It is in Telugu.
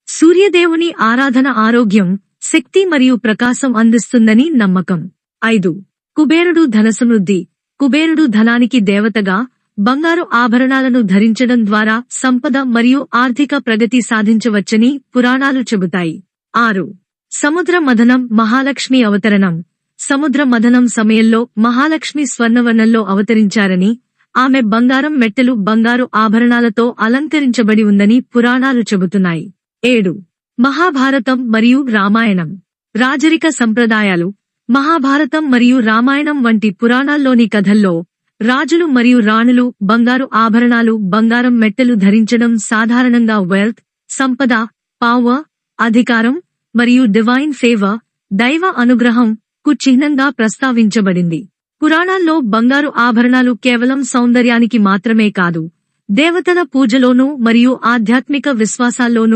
సూర్యదేవుని ఆరాధన ఆరోగ్యం, శక్తి మరియు ప్రకాశం అందిస్తుందని నమ్మకం. 5. కుబేరుడు ధనసమృద్ధి. కుబేరుడు ధనానికి దేవతగా, బంగారు ఆభరణాలను ధరించడం ద్వారా సంపద మరియు ఆర్థిక ప్రగతి సాధించవచ్చని పురాణాలు చెబుతాయి. 6. సముద్ర మథనం మహాలక్ష్మి అవతరణం. సముద్ర మథనం సమయంలో మహాలక్ష్మి స్వర్ణవర్ణంలో అవతరించారని, ఆమె బంగారం మెట్టెలు బంగారు ఆభరణాలతో అలంకరించబడి ఉందని పురాణాలు చెబుతున్నాయి. 7. మహాభారతం మరియు రామాయణం. రాజరిక సంప్రదాయాలు. మహాభారతం మరియు రామాయణం వంటి పురాణాల్లోని కథల్లో రాజులు మరియు రాణులు బంగారు ఆభరణాలు, బంగారం మెట్టెలు ధరించడం సాధారణంగా వెల్త్, సంపద, పవర్, అధికారం మరియు డివైన్ ఫేవర్, దైవ అనుగ్రహం కు చిహ్నంగా ప్రస్తావించబడింది. పురాణాల్లో బంగారు ఆభరణాలు కేవలం సౌందర్యానికి మాత్రమే కాదు, దేవతల పూజలోనూ మరియు ఆధ్యాత్మిక విశ్వాసాల్లోనూ